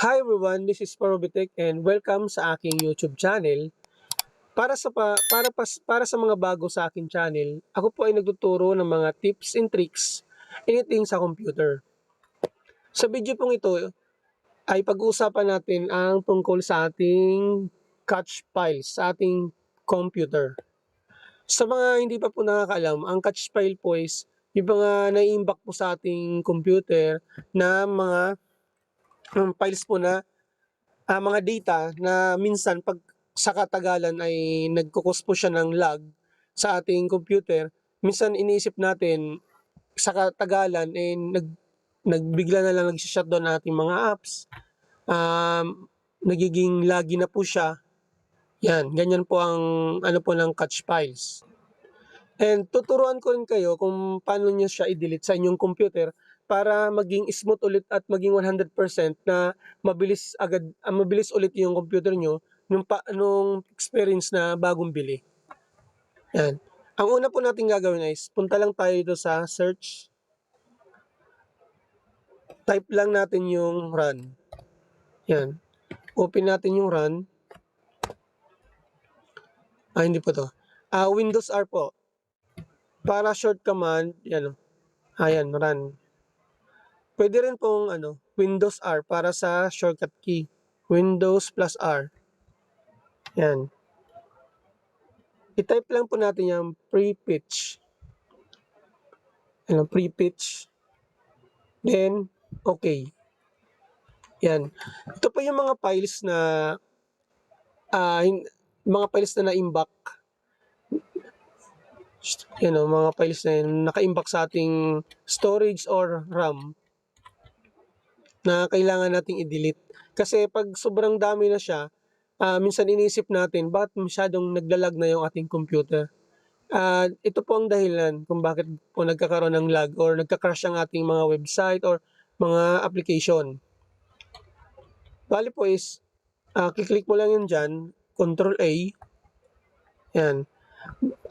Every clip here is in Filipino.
Hi everyone, this is Parobitek and welcome sa aking YouTube channel. Para sa mga bago sa aking channel, ako po ay nagtuturo ng mga tips and tricks anything sa computer. Sa video pong ito ay pag-uusapan natin ang tungkol sa ating cache files sa ating computer. Sa mga hindi pa po nakakaalam, ang cache file po is yung mga nai-imbak po sa ating computer na mga files po na mga data na minsan pag sa katagalan ay nagko-cause po siya ng lag sa ating computer. Minsan iniisip natin sa katagalan nagbigla na lang nag-shutdown ang ating mga apps. Nagiging laggy na po siya. Yan, ganyan po ang ano po ng cache files. And tuturuan ko rin kayo kung paano niyo siya i-delete sa inyong computer para maging smooth ulit at maging 100% na mabilis ulit yung computer nyo nung experience na bagong bili. Yan. Ang una po natin gagawin is punta lang tayo dito sa search. Type lang natin yung run. Yan. Open natin yung run. Hindi po to. Windows R po. Para short command, yan. Ayan, run. Pwede rin pong Windows R para sa shortcut key. Windows plus R. Yan. I-type lang po natin yung pre-pitch. Pre-pitch. Then, okay. Yan. Ito po yung mga files na na-imbak. Mga files na yun, naka-imbak sa ating storage or RAM na kailangan nating i-delete. Kasi pag sobrang dami na siya, minsan iniisip natin, bakit masyadong naglalag na yung ating computer? Ito po ang dahilan kung bakit po nagkakaroon ng lag or nagka-crash ang ating mga website or mga application. Bali po is, kiklik mo lang yun dyan, Control A. Yan.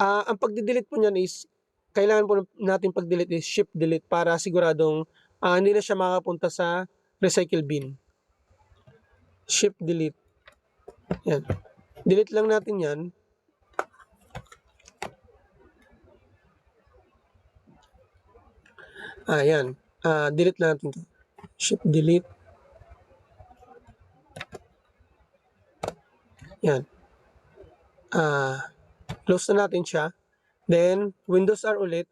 Ang pag-delete po niyan is, kailangan po natin pag-delete is Shift Delete para siguradong hindi na siya makapunta sa recycle bin. Shift Delete. Yan. Delete lang natin yan. Yan. Delete natin to. Shift Delete. Yan. Close na natin siya. Then, Windows R ulit.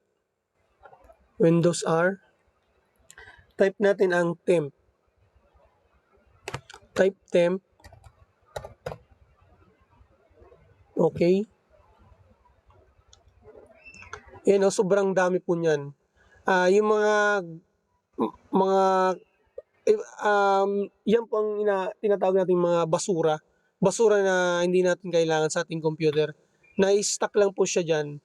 Windows R. Type natin ang temp. Type temp. Okay. Yan sobrang dami po niyan. Yung yan po ang tinatawag natin mga basura. Basura na hindi natin kailangan sa ating computer. Na-stack lang po siya dyan.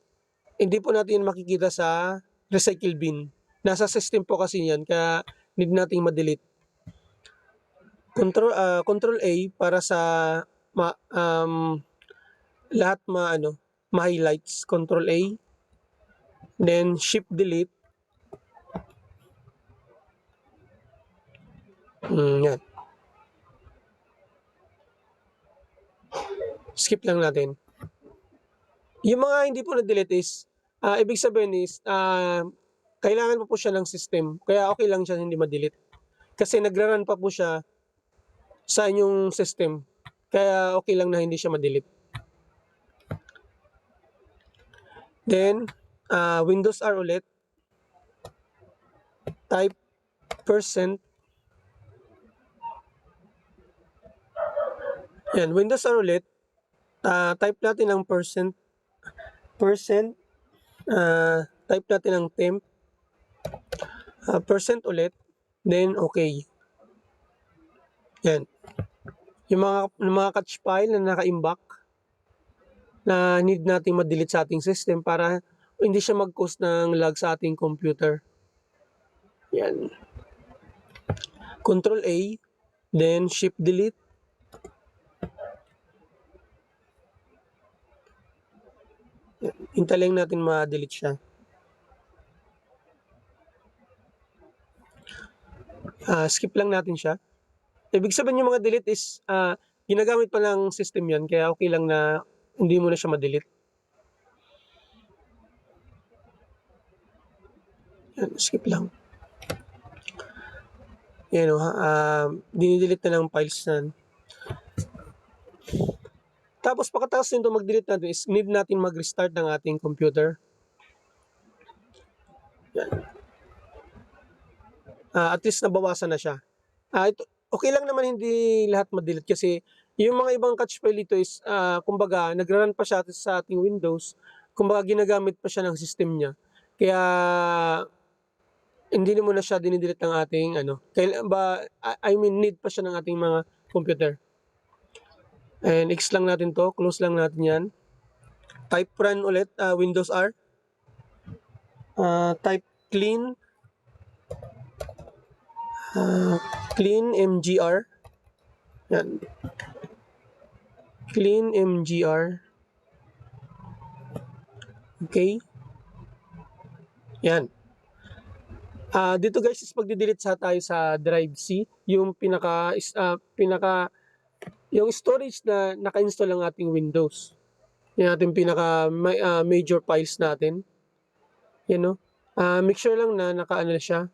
Hindi po natin makikita sa recycle bin. Nasa system po kasi yan, kaya need nating ma-delete. Control A para sa lahat ma-highlights. Control A. Then Shift Delete. Yan. Skip lang natin. Yung mga hindi po na-delete is, ibig sabihin is, kailangan pa po siya ng system. Kaya okay lang siya hindi ma-delete. Kasi nagra-run pa po siya sa inyong system. Kaya okay lang na hindi siya ma-delete. Then, Windows R ulit. Type %. Yan, Windows R ulit. Type natin ang %. Type natin ang temp. % ulit. Then, okay. Yan. Yung mga cache file na naka-imbak na need nating ma-delete sa ating system para hindi siya mag-cause ng lag sa ating computer. Yan. Control A, then Shift Delete. Hintayin natin ma-delete siya. Skip lang natin siya. Ibig sabihin yung mga delete is, ginagamit pa ng system yan kaya okay lang na hindi mo na siya ma-delete. Yan, skip lang. Yan o, dinidelete na ng files yan. Tapos pagkatapos nito mag-delete natin is need natin mag-restart ng ating computer. Yan. At least nabawasan na siya. Ito, okay lang naman hindi lahat ma-delete kasi yung mga ibang catch file dito is, kumbaga nagra-run pa siya sa ating Windows, kumbaga ginagamit pa siya ng system niya. Kaya hindi mo na siya dinidelete ng ating ano, I mean need pa siya ng ating mga computer. And X lang natin to, close lang natin yan. Type run ulit, Windows R. Type clean, clean mgr. Yan. Clean mgr. Okay. Yan. Dito guys is pagdi-delete tayo sa drive C, yung yung storage na naka-install ang ating Windows. Yung ating major files natin. Yan no. Make sure lang na naka-ano siya,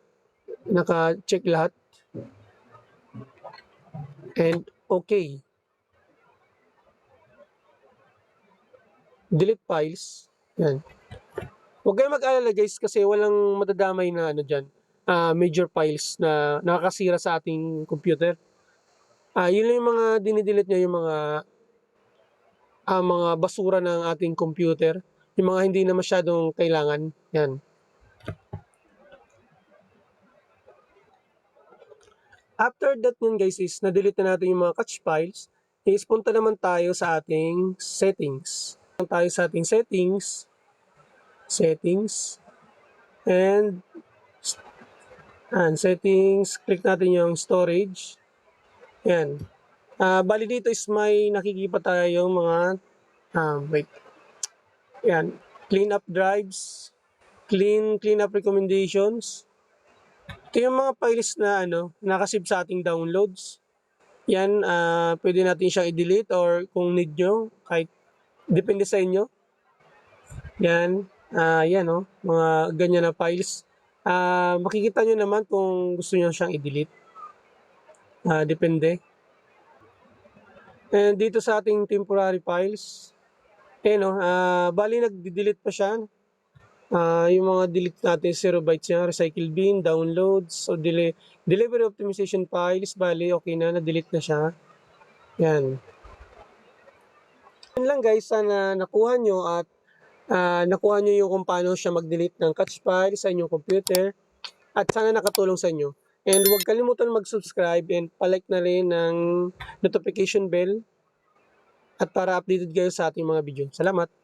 naka-check lahat. And okay. Delete files. Yan. Huwag kayong mag-alala guys kasi walang madadamay na ano dyan, major files na nakakasira sa ating computer. Yun lang yung mga dinidelete nyo, yung mga basura ng ating computer, yung mga hindi na masyadong kailangan. Yan. After that nun guys is na-delete na natin yung mga catch files, is punta naman tayo sa ating settings. Tayo sa ating settings, and settings, click natin yung storage. Yan. Bali dito is may nakikita tayong mga yan, clean up drives, clean up recommendations. Ito yung mga files na nakasave sa ating downloads. Yan, pwede natin siyang i-delete or kung need nyo, kahit depende sa inyo. Yan, yan mga ganyan na files. Makikita nyo naman kung gusto nyo siyang i-delete. Depende. And dito sa ating temporary files, bali nag-delete pa siya. Yung mga delete natin, 0 bytes niya, recycle bin, downloads, so delivery optimization files, bali okay na, na-delete na siya. Yan. Yan lang guys, sana nakuha nyo at nakuha nyo yung kung paano siya mag-delete ng catch file sa inyong computer at sana nakatulong sa inyo. And huwag kalimutan mag-subscribe and palike na rin ng notification bell at para updated kayo sa ating mga video. Salamat!